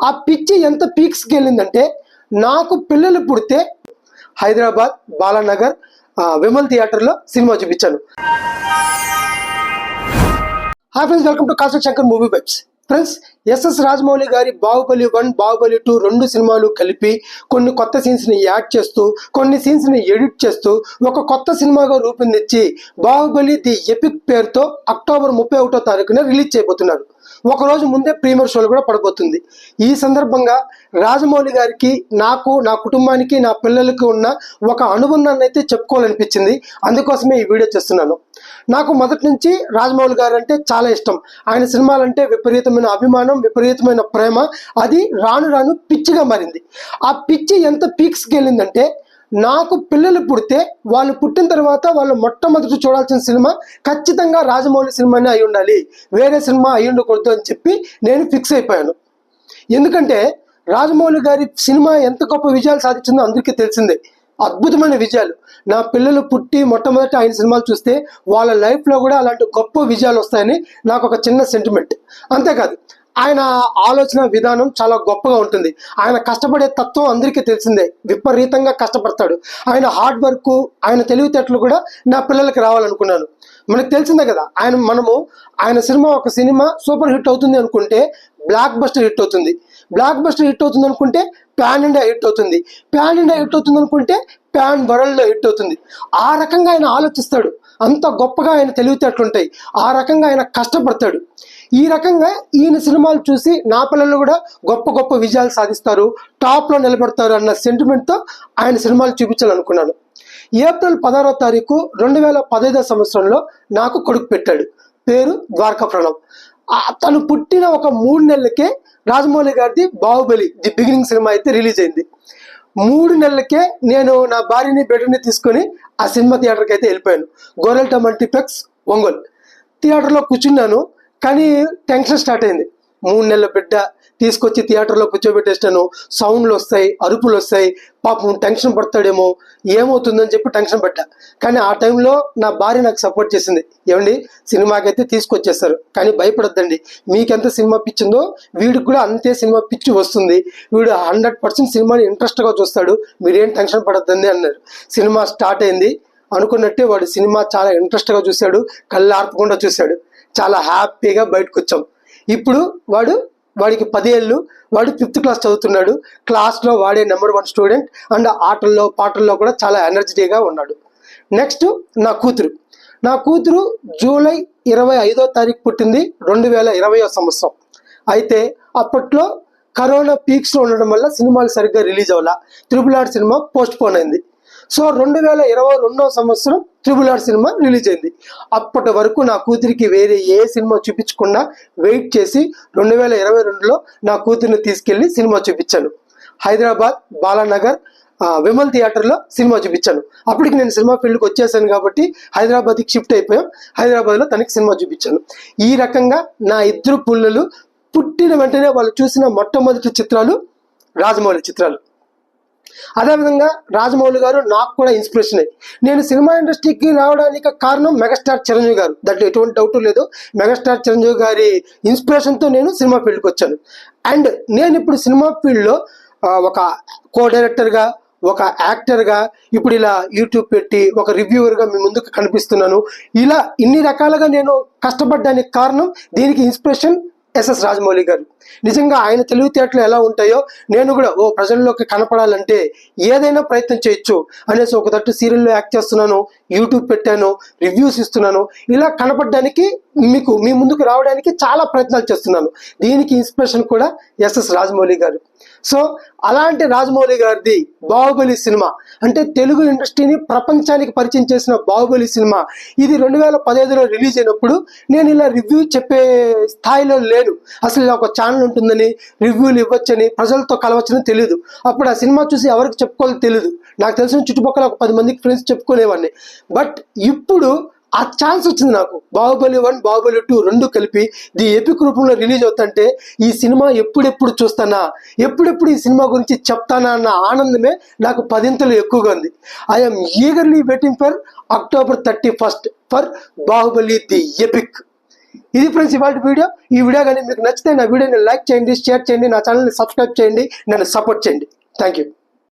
ఆ పిచ్చి ఎంత పీక్స్కి వెళ్ళిందంటే నాకు పిల్లలు పుడితే హైదరాబాద్ బాలానగర్ విమల్ థియేటర్లో సినిమా చూపించాను. Hi friends, welcome to Kashi Shankar movie vibes. Friends, SS Rajamouli గారి బాహుబలి 1, బాహుబలి 2 రెండు సినిమాలు కలిపి కొన్ని కొత్త సీన్స్ని యాడ్ చేస్తూ, కొన్ని సీన్స్ని ఎడిట్ చేస్తూ ఒక కొత్త సినిమాగా రూపొందించి బాహుబలి ది ఎపిక్ పేరుతో అక్టోబర్ 31వ తారీఖున రిలీజ్ చేయబోతున్నారు. ఒకరోజు ముందే ప్రీమియర్ షోలు కూడా పడబోతుంది. ఈ సందర్భంగా రాజమౌళి గారికి, నాకు, నా కుటుంబానికి, నా పిల్లలకి ఉన్న ఒక అనుబంధాన్ని అయితే చెప్పుకోవాలనిపించింది. అందుకోసమే ఈ వీడియో చేస్తున్నాను. నాకు మొదటి నుంచి రాజమౌళి గారు అంటే చాలా ఇష్టం. ఆయన సినిమాలంటే విపరీతమైన అభిమానం, విపరీతమైన ప్రేమ. అది రాను రాను పిచ్చిగా మారింది. ఆ పిచ్చి ఎంత పీక్స్కి వెళ్ళిందంటే నాకు పిల్లలు పుడితే వాళ్ళు పుట్టిన తర్వాత వాళ్ళు మొట్టమొదటి చూడాల్సిన సినిమా ఖచ్చితంగా రాజమౌళి సినిమానే అయి ఉండాలి, వేరే సినిమా అయి ఉండకూడదు అని చెప్పి నేను ఫిక్స్ అయిపోయాను. ఎందుకంటే రాజమౌళి గారి సినిమా ఎంత గొప్ప విజయాలు సాధించిందో అందరికీ తెలిసిందే. అద్భుతమైన విజయాలు. నా పిల్లలు పుట్టి మొట్టమొదటి ఆయన సినిమాలు చూస్తే వాళ్ళ లైఫ్లో కూడా అలాంటి గొప్ప విజయాలు వస్తాయని నాకు ఒక చిన్న సెంటిమెంట్. అంతేకాదు, ఆయన ఆలోచన విధానం చాలా గొప్పగా ఉంటుంది. ఆయన కష్టపడే తత్వం అందరికీ తెలిసిందే. విపరీతంగా కష్టపడతాడు. ఆయన హార్డ్ వర్క్, ఆయన తెలివితేటలు కూడా నా పిల్లలకి రావాలనుకున్నాను. మనకు తెలిసిందే కదా, ఆయన సినిమా ఒక సినిమా సూపర్ హిట్ అవుతుంది అనుకుంటే బ్లాక్ బస్టర్ హిట్ అవుతుంది. బ్లాక్ బస్టర్ హిట్ అవుతుంది అనుకుంటే ప్యాన్ ఇండియా హిట్ అవుతుంది. ప్యాన్ ఇండియా హిట్ అవుతుంది అనుకుంటే ప్యాన్ వరల్డ్లో హిట్ అవుతుంది. ఆ రకంగా ఆయన ఆలోచిస్తాడు. అంత గొప్పగా ఆయన తెలివితేటలు ఉంటాయి. ఆ రకంగా ఆయన కష్టపడతాడు. ఈ రకంగా ఈయన సినిమాలు చూసి నా పిల్లలు కూడా గొప్ప గొప్ప విజయాలు సాధిస్తారు, టాప్లో నిలబెడతారు అన్న సెంటిమెంట్తో ఆయన సినిమాలు చూపించాలనుకున్నాను. ఏప్రిల్ 16వ తారీఖు 2015 సంవత్సరంలో నాకు కొడుకు పెట్టాడు. పేరు ద్వారకా ప్రణవ్. తను పుట్టిన ఒక 3 నెలలకే రాజమౌళి గారిది బాహుబలి ది బిగినింగ్ సినిమా అయితే రిలీజ్ అయింది. 3 నెలలకే నేను నా భార్యని బిడ్డని తీసుకొని ఆ సినిమా థియేటర్కి అయితే వెళ్ళిపోయాను. గోరెల్టా మల్టీప్లెక్స్, ఒంగోలు. థియేటర్లో కూర్చున్నాను, కానీ టెన్షన్ స్టార్ట్ అయింది. 3 నెలల బిడ్డ తీసుకొచ్చి థియేటర్లో కూర్చోబెట్టేస్తాను. సౌండ్లు వస్తాయి, అరుపులు వస్తాయి. పాపం టెన్షన్ పడతాడేమో, ఏమవుతుందని చెప్పి టెన్షన్ పడ్డా. కానీ ఆ టైంలో నా భార్య నాకు సపోర్ట్ చేసింది. ఏమండి, సినిమాకైతే తీసుకొచ్చేస్తారు, కానీ భయపడొద్దండి. మీకెంత సినిమా పిచ్చిందో వీడికి కూడా అంతే సినిమా పిచ్చి వస్తుంది. వీడు 100% సినిమాని ఇంట్రెస్ట్గా చూస్తాడు, మీరేం టెన్షన్ పడొద్దండి అన్నారు. సినిమా స్టార్ట్ అయింది. అనుకున్నట్టే వాడు సినిమా చాలా ఇంట్రెస్ట్గా చూశాడు, కళ్ళు ఆర్పకుండా చూశాడు. చాలా హ్యాపీగా బయటకు వచ్చాం. ఇప్పుడు వాడికి 10 ఏళ్ళు. వాడు 5th క్లాస్ చదువుతున్నాడు. క్లాస్లో వాడే నెంబర్ 1 స్టూడెంట్. అండ్ ఆటల్లో పాటల్లో కూడా చాలా ఎనర్జెటిక్గా ఉన్నాడు. నెక్స్ట్ నా కూతురు జూలై 25వ తారీఖు పుట్టింది, 2020వ సంవత్సరం. అయితే అప్పట్లో కరోనా పీక్స్లో ఉండడం వల్ల సినిమాలు సరిగ్గా రిలీజ్ అవ్వాల. RRR సినిమా పోస్ట్ పోన్ అయింది. సో 2022వ సంవత్సరం RRR సినిమా రిలీజ్ అయింది. అప్పటి వరకు నా కూతురికి వేరే ఏ సినిమా చూపించకుండా వెయిట్ చేసి 2022లో నా కూతురిని తీసుకెళ్లి సినిమా చూపించాను. హైదరాబాద్ బాలానగర్ విమల్ థియేటర్లో సినిమా చూపించాను. అప్పటికి నేను సినిమా ఫీల్డ్కి వచ్చేసాను కాబట్టి హైదరాబాద్కి షిఫ్ట్ అయిపోయాం. హైదరాబాద్లో తనకి సినిమా చూపించాను. ఈ రకంగా నా ఇద్దరు పుల్లలు పుట్టిన వెంటనే వాళ్ళు చూసిన మొట్టమొదటి చిత్రాలు రాజమౌళి చిత్రాలు. అదేవిధంగా రాజమౌళి గారు నాకు కూడా ఇన్స్పిరేషనే. నేను సినిమా ఇండస్ట్రీకి రావడానికి కారణం మెగాస్టార్ చిరంజీవి గారు, దాంట్లో ఎటువంటి డౌట్ లేదు. మెగాస్టార్ చిరంజీవి గారి ఇన్స్పిరేషన్తో నేను సినిమా ఫీల్డ్కి వచ్చాను. అండ్ నేను ఇప్పుడు సినిమా ఫీల్డ్లో ఒక కో డైరెక్టర్గా, ఒక యాక్టర్గా, ఇప్పుడు ఇలా యూట్యూబ్ పెట్టి ఒక రివ్యూవర్గా మీ ముందుకు కనిపిస్తున్నాను. ఇలా ఇన్ని రకాలుగా నేను కష్టపడ్డానికి కారణం, దీనికి ఇన్స్పిరేషన్ ఎస్ఎస్ రాజమౌళి గారు. నిజంగా ఆయన తెలివితేటలు ఎలా ఉంటాయో నేను కూడా ప్రజల్లోకి కనపడాలంటే ఏదైనా ప్రయత్నం చేయొచ్చు అనేసి ఒక తట్టు సీరియల్లో యాక్ట్ చేస్తున్నాను, యూట్యూబ్ పెట్టాను, రివ్యూస్ ఇస్తున్నాను. ఇలా కనపడడానికి, మీ ముందుకు రావడానికి చాలా ప్రయత్నాలు చేస్తున్నాను. దీనికి ఇన్స్పిరేషన్ కూడా ఎస్ఎస్ రాజమౌళి గారు. సో అలాంటి రాజమౌళి గారిది బాహుబలి సినిమా, అంటే తెలుగు ఇండస్ట్రీని ప్రపంచానికి పరిచయం చేసిన బాహుబలి సినిమా, ఇది 2015లో రిలీజ్ అయినప్పుడు నేను ఇలా రివ్యూ చెప్పే స్థాయిలో లేను. అసలు ఇలా ఒక ఛానల్ ఉంటుందని, రివ్యూలు ఇవ్వచ్చని, ప్రజలతో కలవచ్చని తెలియదు. అప్పుడు ఆ సినిమా చూసి ఎవరికి చెప్పుకోవాలో తెలియదు. నాకు తెలిసిన చుట్టుపక్కల ఒక 10 మందికి ఫ్రెండ్స్ చెప్పుకునేవాడిని. బట్ ఇప్పుడు ఆ ఛాన్స్ వచ్చింది నాకు. బాహుబలి 1, బాహుబలి 2 రెండు కలిపి ది ఎపిక్ రూపంలో రిలీజ్ అవుతుంటే ఈ సినిమా ఎప్పుడెప్పుడు చూస్తానా, ఎప్పుడెప్పుడు ఈ సినిమా గురించి చెప్తానా అన్న ఆనందమే నాకు 10 ఎక్కువగా ఉంది. I'm eagerly waiting for October 31st for Baahubali the epic. ఇది ఫ్రెండ్స్ ఇవాళ వీడియో. ఈ వీడియో కానీ మీకు నచ్చితే నా వీడియోని లైక్ చేయండి, షేర్ చేయండి, నా ఛానల్ని సబ్స్క్రైబ్ చేయండి, నన్ను సపోర్ట్ చేయండి. Thank you.